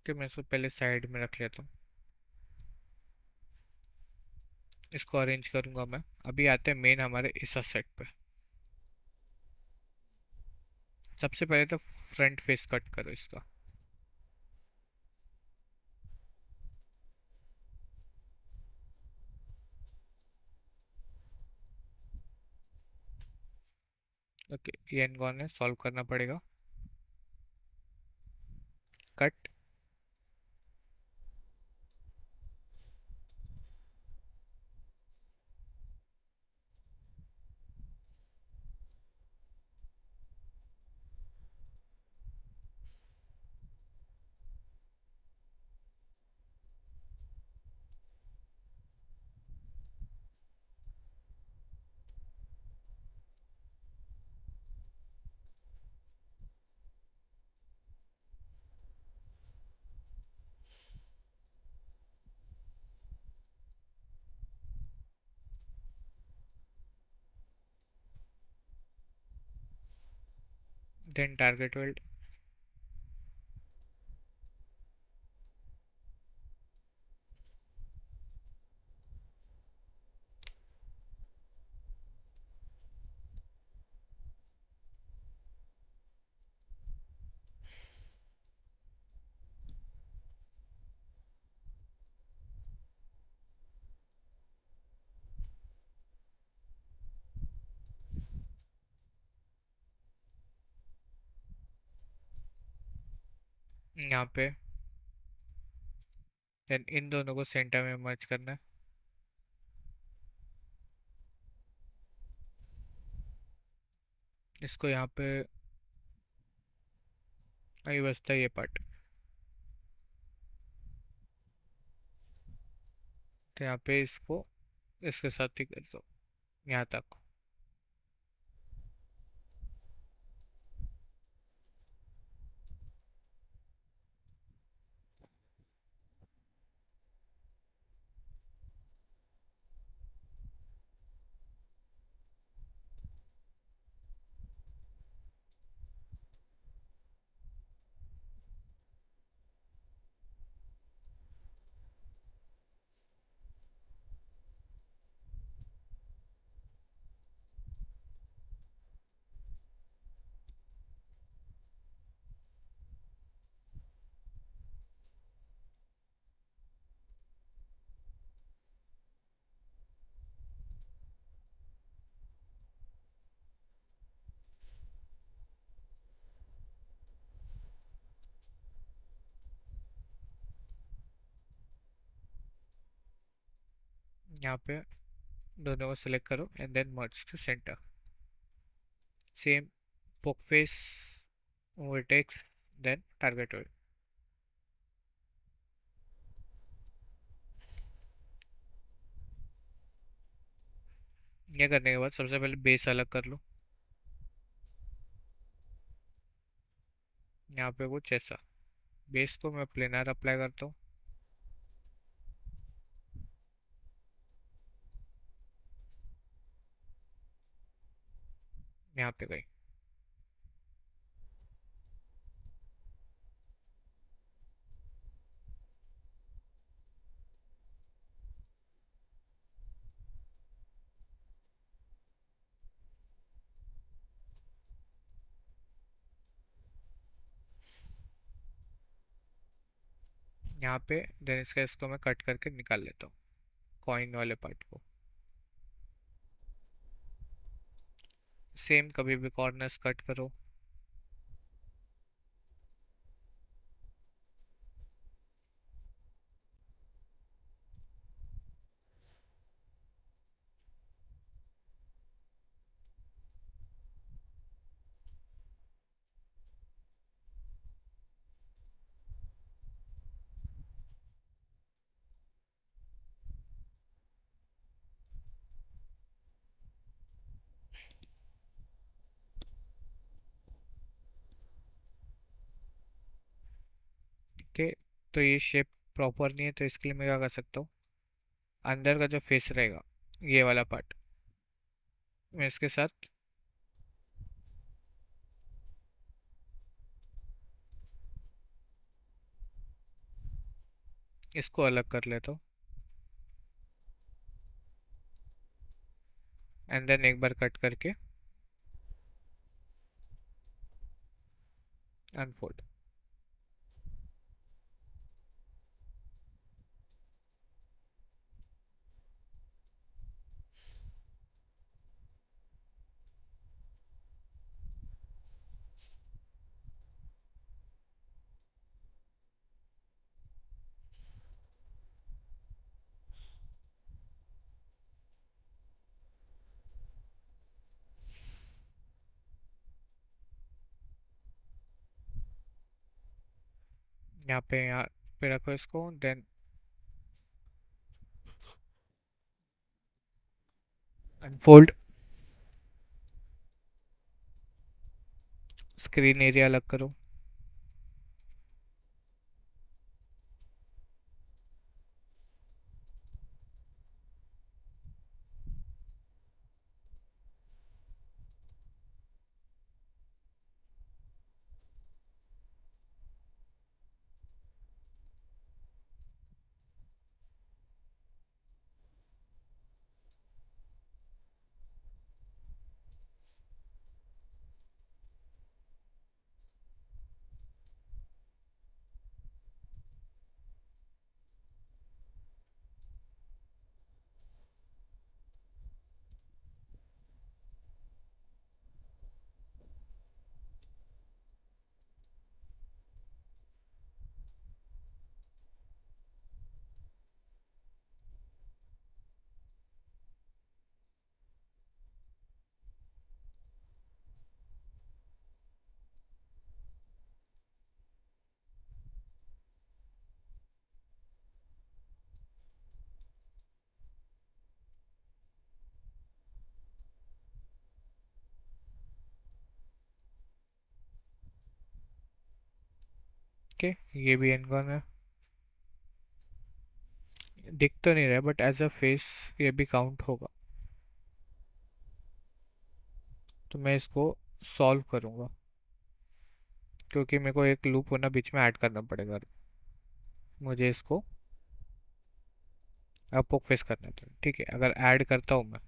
कि मैं इसको पहले साइड में रख लेता हूँ। इसको अरेंज करूँगा मैं। अभी आते हैं मेन हमारे इस सेट पे। सबसे पहले तो फ्रंट फेस कट करो इसका। ओके, ये एनगॉन है, सॉल्व करना पड़ेगा। कट। Then target weld. यहाँ पे देन इन दोनों को सेंटर में मर्ज करना है। इसको यहाँ पे अभी बचता है ये पार्ट, तो यहाँ पे इसको इसके साथ ही कर दो यहाँ तक। यहाँ पे दोनों को सिलेक्ट करो and then merge to center. Same poke face vertex then target weld. ये करने के बाद सबसे पहले बेस अलग कर लो। यहाँ पे कुछ ऐसा। बेस को मैं प्लेनर अप्लाई करता हूँ। यहाँ पे गई। यहाँ पे देन इसको मैं कट करके निकाल लेता हूँ, कॉइन वाले पार्ट को। सेम कभी भी कॉर्नर्स कट करो। ओके, तो ये शेप प्रॉपर नहीं है, तो इसके लिए मैं क्या कर सकता हूँ, अंदर का जो फेस रहेगा ये वाला पार्ट, मैं इसके साथ इसको अलग कर लेता हूँ एंड देन एक बार कट करके अनफोल्ड। यहाँ पे रखो इसको देन अनफोल्ड। स्क्रीन एरिया अलग करो। ओके, ये भी एनगॉन है। दिख तो नहीं रहा बट एज अ फेस ये भी काउंट होगा। तो मैं इसको सॉल्व करूँगा क्योंकि मेरे को एक लूप होना बीच में ऐड करना पड़ेगा। मुझे इसको अपोक फेस करना था, ठीक है। अगर ऐड करता हूँ मैं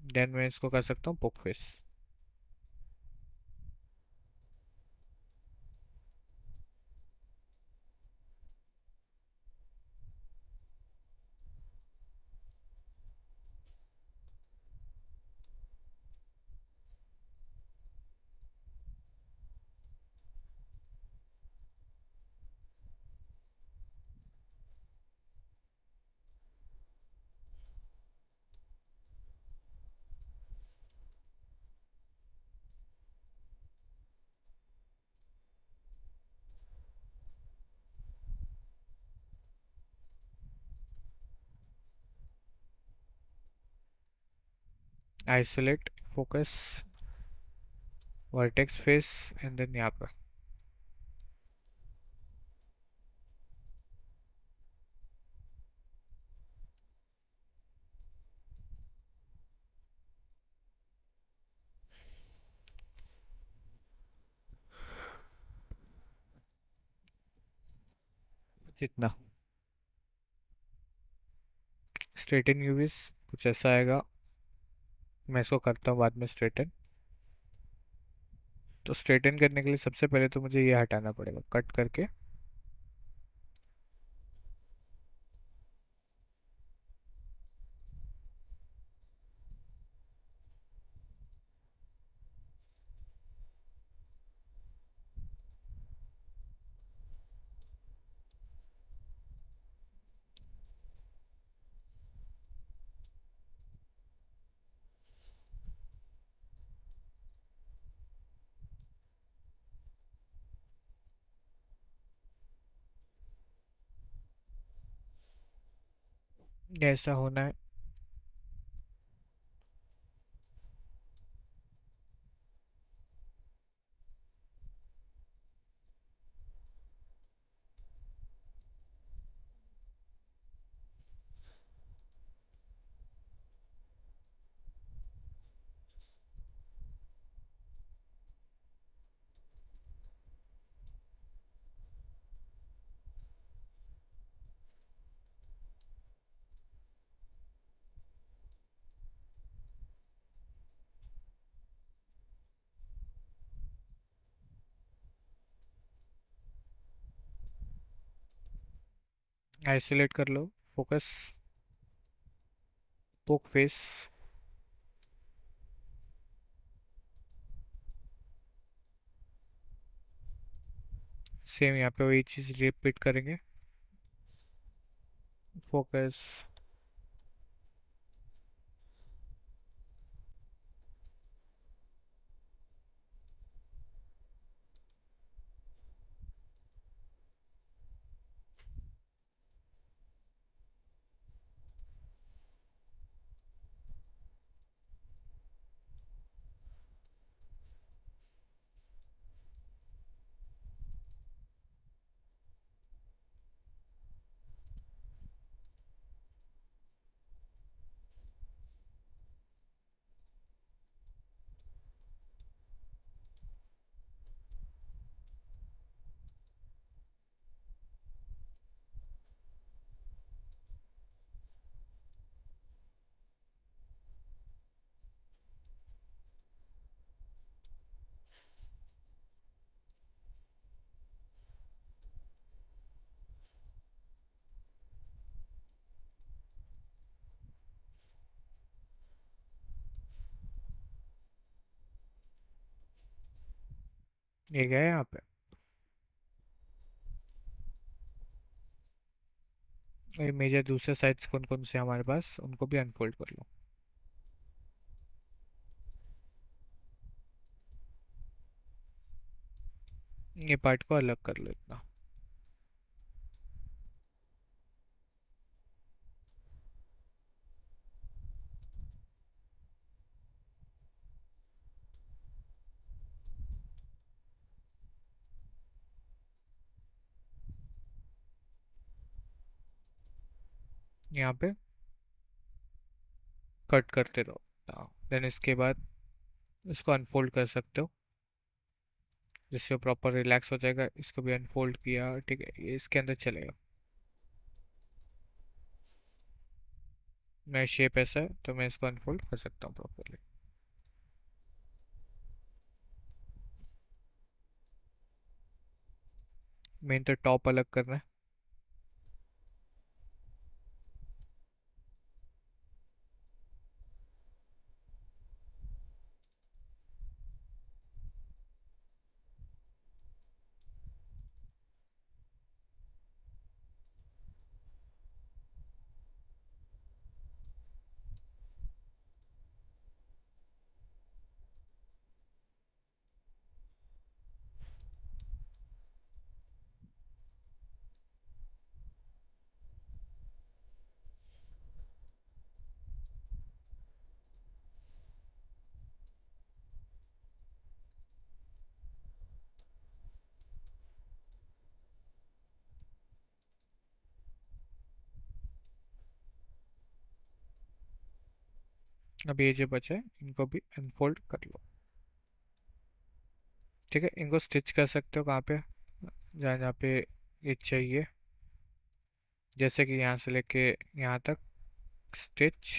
देन मैं इसको कर सकता हूँ poke face. Isolate, focus, vertex face and then यहाँ पर जितना स्ट्रेटन यूवीज कुछ ऐसा आएगा। मैं इसको करता हूँ बाद में स्ट्रेटन। तो स्ट्रेटन करने के लिए सबसे पहले तो मुझे ये हटाना पड़ेगा कट करके। ये ऐसा होना है। आइसोलेट कर लो, फोकस, पोक फेस। सेम यहाँ पे वही चीज़ रिपीट करेंगे। फोकस, ये गया यहाँ पे। ये मेजर दूसरे साइड्स कौन कौन से हैं हमारे पास, उनको भी अनफोल्ड कर लो। ये पार्ट को अलग कर लो इतना। यहाँ पे कट करते रहो। देन इसके बाद इसको अनफोल्ड कर सकते हो, जिससे प्रॉपर रिलैक्स हो जाएगा। इसको भी अनफोल्ड किया, ठीक है, ये इसके अंदर चलेगा। मैं शेप ऐसा है तो मैं इसको अनफोल्ड कर सकता हूँ प्रॉपरली। मेन तो टॉप अलग करना है। अब ये जो बचा है इनको भी अनफोल्ड कर लो। ठीक है, इनको स्टिच कर सकते हो कहाँ पे, जहाँ जहाँ पे ये चाहिए। जैसे कि यहाँ से लेके यहाँ तक स्टिच।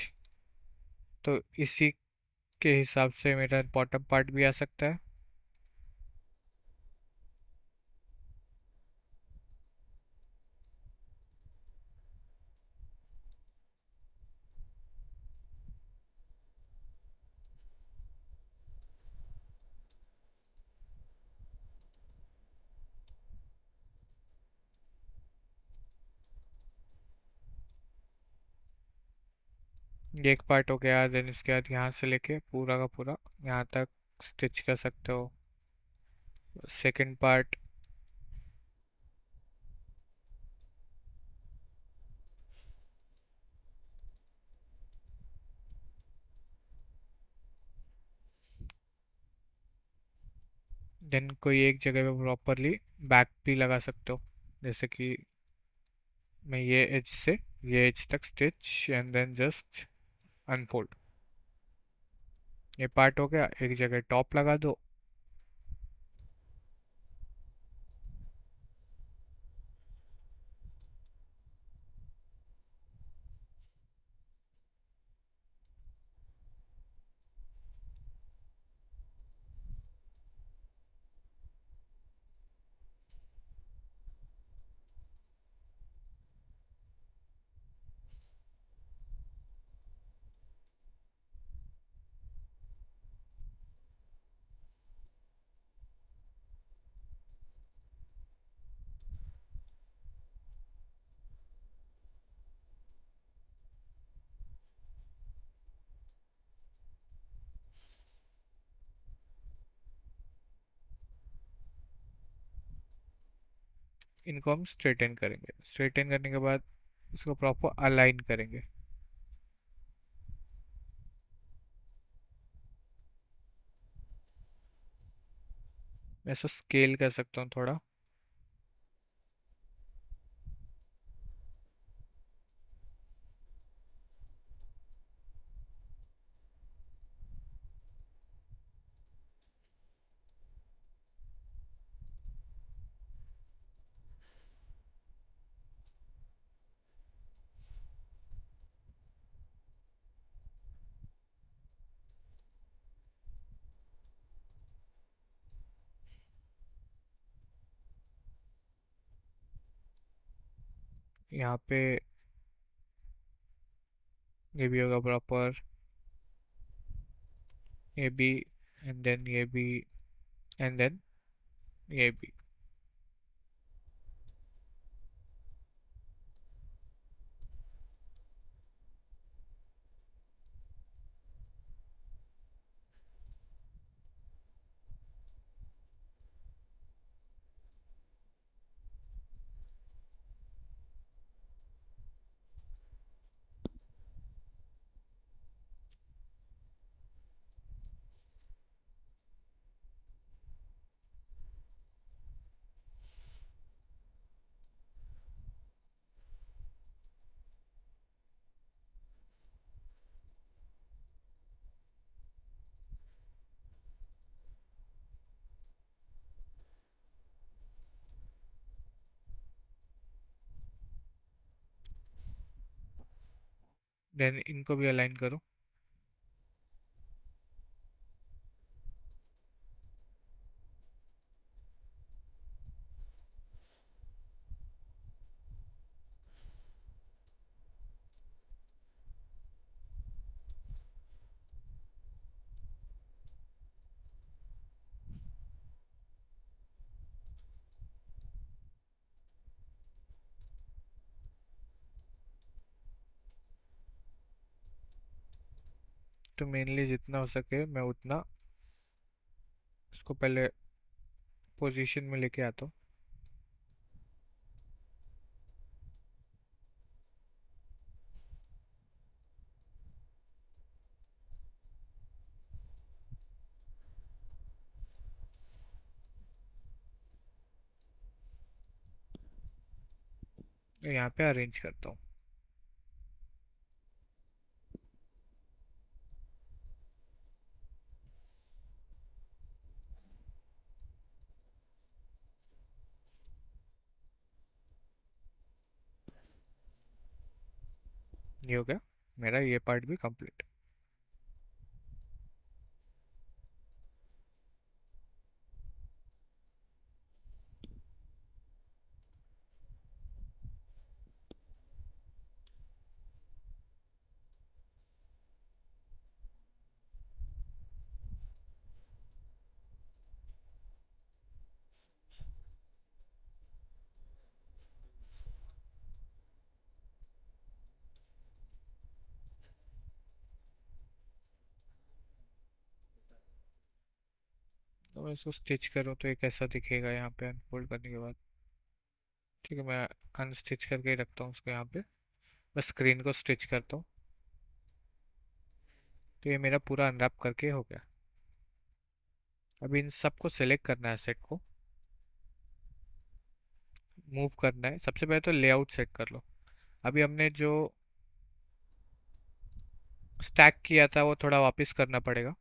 तो इसी के हिसाब से मेरा बॉटम पार्ट भी आ सकता है। ये एक पार्ट हो गया। देन इसके बाद यहाँ से लेके पूरा का पूरा यहाँ तक स्टिच कर सकते हो। Second part. देन कोई एक जगह पे प्रॉपरली बैक भी लगा सकते हो। जैसे कि मैं ये एज से ये एज तक stitch and then just unfold. ये पार्ट हो गया। एक जगह टॉप लगा दो। इनको हम स्ट्रेटन करेंगे। स्ट्रेटन करने के बाद इसको प्रॉपर अलाइन करेंगे। मैं इसको स्केल कर सकता हूँ थोड़ा। यहाँ पे ये भी होगा प्रॉपर, ये भी, एंड देन ये भी, एंड देन ये भी। देन इनको भी अलाइन करो। तो मेनली जितना हो सके मैं उतना इसको पहले पोजीशन में लेके आता हूँ। यहाँ पे अरेंज करता हूँ। ये हो गया मेरा ये पार्ट भी कंप्लीट। तो मैं इसको स्टिच करूँ तो ये कैसा दिखेगा यहाँ पे अनफोल्ड करने के बाद। ठीक है, मैं अनस्टिच करके ही रखता हूँ उसको यहाँ पे। बस स्क्रीन को स्टिच करता हूँ। तो ये मेरा पूरा अनरैप करके हो गया। अभी इन सबको सेलेक्ट करना है, सेट को मूव करना है। सबसे पहले तो लेआउट सेट कर लो। अभी हमने जो स्टैक किया था वो थोड़ा वापस करना पड़ेगा।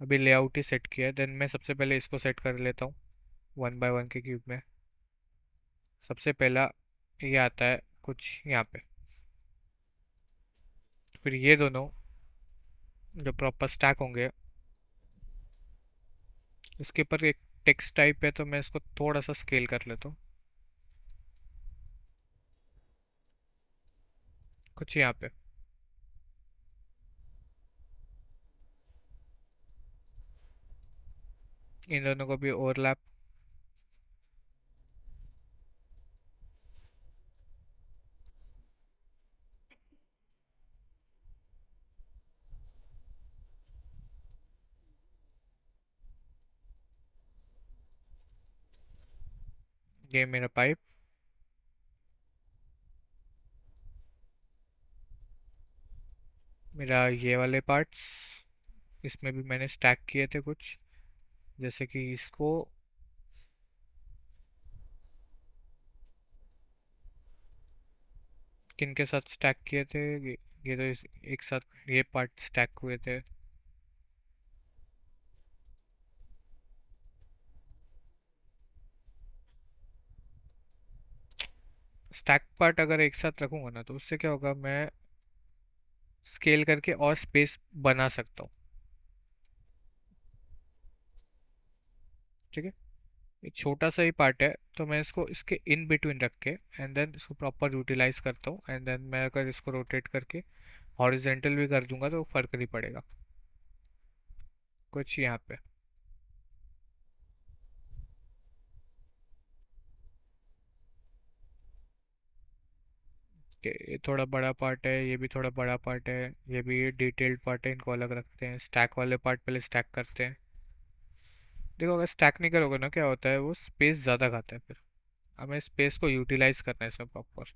अभी लेआउट ही सेट किया है। देन मैं सबसे पहले इसको सेट कर लेता हूँ 1 बाय 1 के क्यूब में। सबसे पहला ये आता है कुछ यहाँ पे। फिर ये दोनों जो प्रॉपर स्टैक होंगे, इसके ऊपर एक टेक्स्ट टाइप है तो मैं इसको थोड़ा सा स्केल कर लेता हूँ कुछ यहाँ पे। इन दोनों को भी ओवरलैप। ये मेरा पाइप। मेरा ये वाले पार्ट्स, इसमें भी मैंने स्टैक किए थे कुछ, जैसे कि इसको किन के साथ स्टैक किए थे, ये तो एक साथ ये पार्ट स्टैक हुए थे। स्टैक पार्ट अगर एक साथ रखूंगा ना तो उससे क्या होगा, मैं स्केल करके और स्पेस बना सकता हूँ। ठीक है, ये छोटा सा ही पार्ट है, तो मैं इसको इसके इन बिटवीन रख के एंड देन इसको प्रॉपर यूटिलाइज करता हूँ। एंड देन मैं अगर इसको रोटेट करके हॉरिजेंटल भी कर दूंगा तो फर्क नहीं पड़ेगा कुछ यहाँ पे। कि ये थोड़ा बड़ा पार्ट है, ये भी थोड़ा बड़ा पार्ट है, ये भी डिटेल्ड पार्ट है, इनको अलग रखते हैं। स्टैक वाले पार्ट पहले स्टैक करते हैं। देखो अगर स्टैक नहीं करोगे ना, क्या होता है, वो स्पेस ज़्यादा खाता है फिर। हमें स्पेस को यूटिलाइज करना है इसमें प्रॉपर।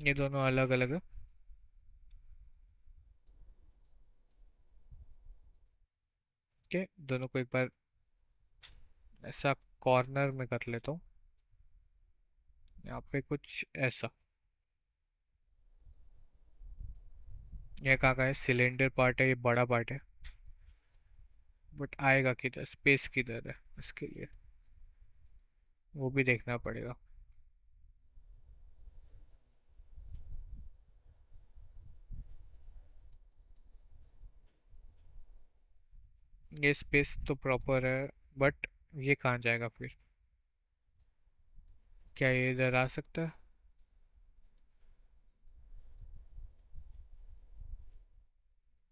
ये दोनों अलग अलग है। के दोनों को एक बार ऐसा कॉर्नर में कर लेता हूँ, यहाँ पे कुछ ऐसा। ये कहाँ का है, सिलेंडर पार्ट है, ये बड़ा पार्ट है, बट आएगा किधर, स्पेस किधर है इसके लिए, वो भी देखना पड़ेगा। ये स्पेस तो प्रॉपर है, बट ये कहाँ जाएगा फिर, क्या ये इधर आ सकता है?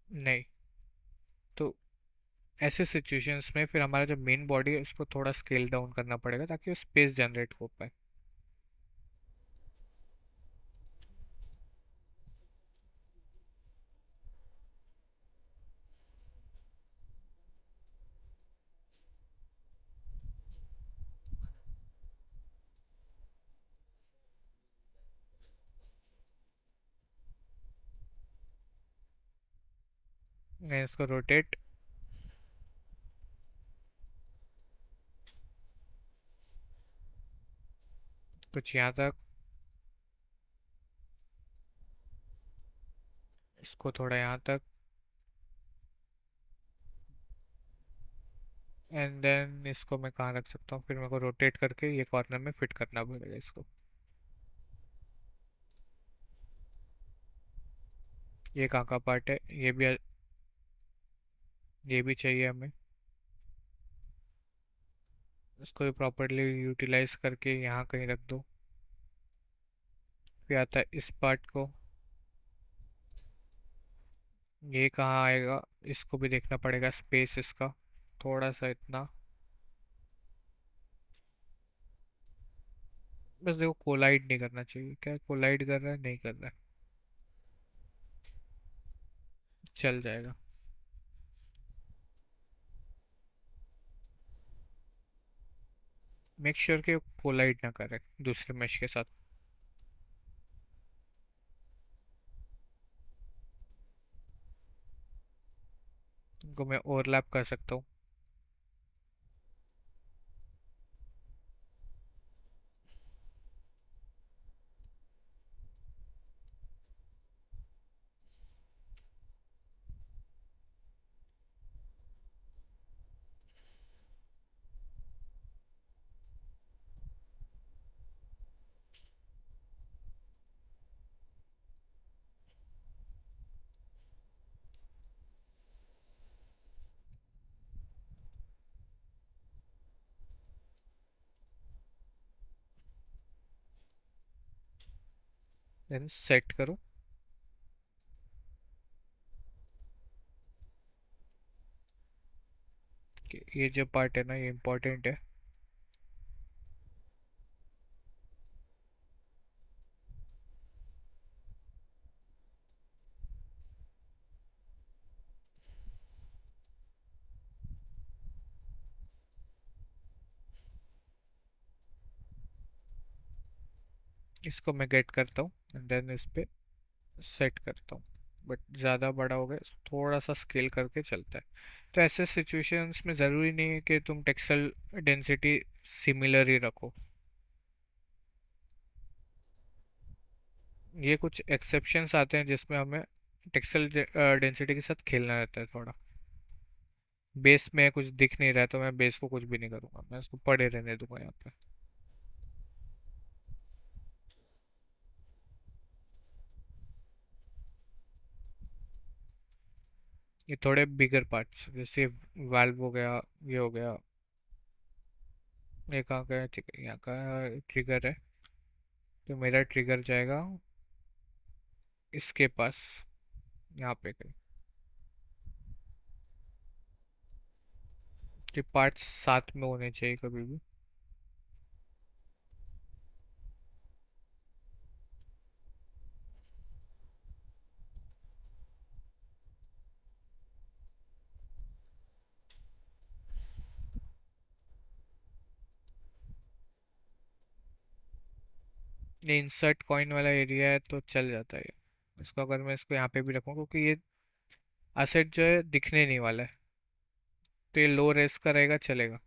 नहीं। तो ऐसे सिचुएशंस में फिर हमारा जो मेन बॉडी है उसको थोड़ा स्केल डाउन करना पड़ेगा ताकि वो स्पेस जनरेट हो पाए। मैं इसको रोटेट कुछ यहाँ तक, इसको थोड़ा यहाँ तक, एंड देन इसको मैं कहाँ रख सकता हूँ, फिर मेरे को रोटेट करके ये कॉर्नर में फिट करना पड़ेगा इसको। ये कहाँ का पार्ट है, ये भी चाहिए हमें। इसको भी प्रॉपरली यूटिलाइज करके यहाँ कहीं रख दो। फिर आता है इस पार्ट को, ये कहाँ आएगा, इसको भी देखना पड़ेगा स्पेस इसका, थोड़ा सा इतना। बस देखो कोलाइड नहीं करना चाहिए, क्या कोलाइड कर रहा है, नहीं कर रहा है, चल जाएगा। मेक श्योर कि कोलाइड ना करे दूसरे मैश के साथ। इनको मैं ओवरलैप कर सकता हूँ। देन सेट करो कि ये जो पार्ट है ना ये इम्पोर्टेंट है। इसको मैं गेट करता हूँ एंड देन इस पे सेट करता हूँ। बट ज़्यादा बड़ा हो गया, थोड़ा सा स्केल करके चलता है। तो ऐसे सिचुएशंस में ज़रूरी नहीं है कि तुम टेक्सचर डेंसिटी सिमिलर ही रखो। ये कुछ एक्सेप्शंस आते हैं जिसमें हमें टेक्सचर डेंसिटी के साथ खेलना रहता है थोड़ा। बेस में कुछ दिख नहीं रहा है तो मैं बेस को कुछ भी नहीं करूँगा, मैं इसको पड़े रहने दूंगा यहाँ पे। ये थोड़े बिगर पार्ट्स जैसे वाल्व हो गया, ये हो गया। ये कहाँ का है? ठीक है, यहाँ का ट्रिगर है। तो मेरा ट्रिगर जाएगा इसके पास, यहाँ पे कहीं। ये पार्ट्स साथ में होने चाहिए कभी भी। ये इंसर्ट कॉइन वाला एरिया है तो चल जाता है ये। इसको अगर मैं इसको यहाँ पे भी रखूँ, क्योंकि ये असेट जो है दिखने नहीं वाला है, तो ये लो रेस का रहेगा, चलेगा।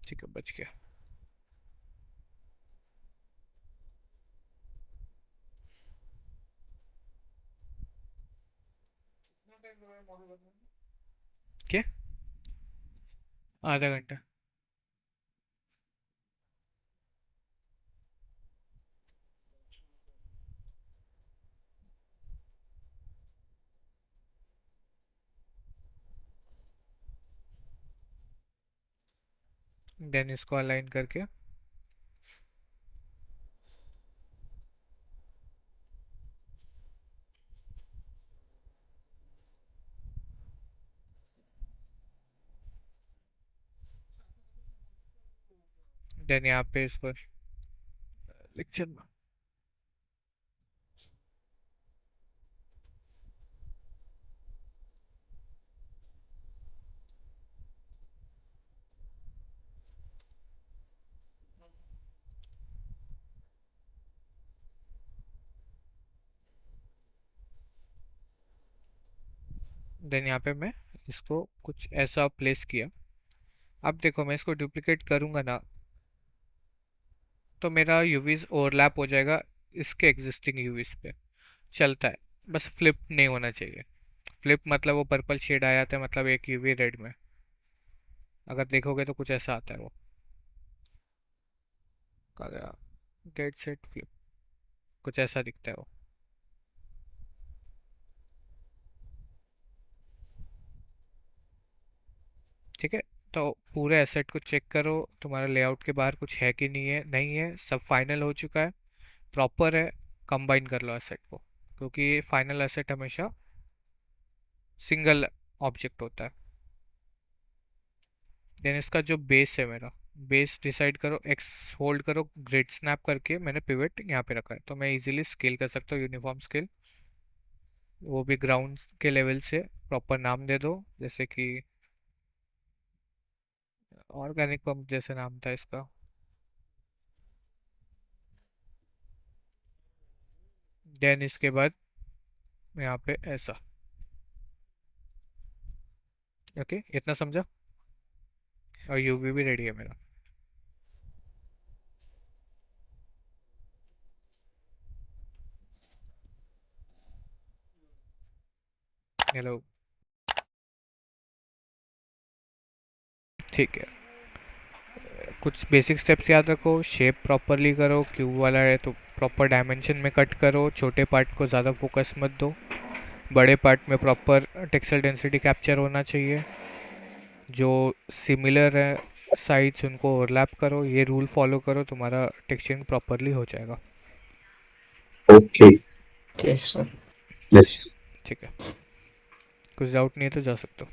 ठीक है, बच गया। क्या? आधा घंटा। देन इसको अलाइन करके देन यहाँ पे इसको लेक्चर। देन यहाँ पे मैं इसको कुछ ऐसा प्लेस किया। अब देखो मैं इसको डुप्लीकेट करूँगा ना, तो मेरा यूवीज ओवरलैप हो जाएगा इसके एग्जिस्टिंग यूवीज पे। चलता है, बस फ्लिप नहीं होना चाहिए। फ्लिप मतलब वो पर्पल शेड आ जाता है, मतलब एक यूवी रेड में। अगर देखोगे तो कुछ ऐसा आता है वो। कहा गया गेट सेट फ्लिप, कुछ ऐसा दिखता है वो। ठीक है। तो पूरे एसेट को चेक करो, तुम्हारा लेआउट के बाहर कुछ है कि नहीं है। नहीं है, सब फाइनल हो चुका है, प्रॉपर है। कंबाइन कर लो एसेट को, क्योंकि फाइनल एसेट हमेशा सिंगल ऑब्जेक्ट होता है। देन इसका जो बेस है, मेरा बेस डिसाइड करो, एक्स होल्ड करो, ग्रिड स्नैप करके मैंने पिवट यहाँ पे रखा है, तो मैं इजीली स्केल कर सकता हूँ, यूनिफॉर्म स्केल। वो भी ग्राउंड के लेवल से। प्रॉपर नाम दे दो, जैसे कि ऑर्गेनिक पंप जैसे नाम था इसका। देन इसके बाद यहाँ पे ऐसा। ओके, इतना समझा। और यूवी भी रेडी है मेरा। हेलो। ठीक है। कुछ बेसिक स्टेप्स याद रखो, शेप प्रॉपरली करो, क्यूब वाला है तो प्रॉपर डायमेंशन में कट करो, छोटे पार्ट को ज़्यादा फोकस मत दो, बड़े पार्ट में प्रॉपर टेक्सचर डेंसिटी कैप्चर होना चाहिए, जो सिमिलर है साइड्स उनको ओवरलैप करो, ये रूल फॉलो करो, तुम्हारा टेक्सचरिंग प्रॉपरली हो जाएगा। Okay okay sir. यस ठीक है, कुछ डाउट नहीं है तो जा सकते हो।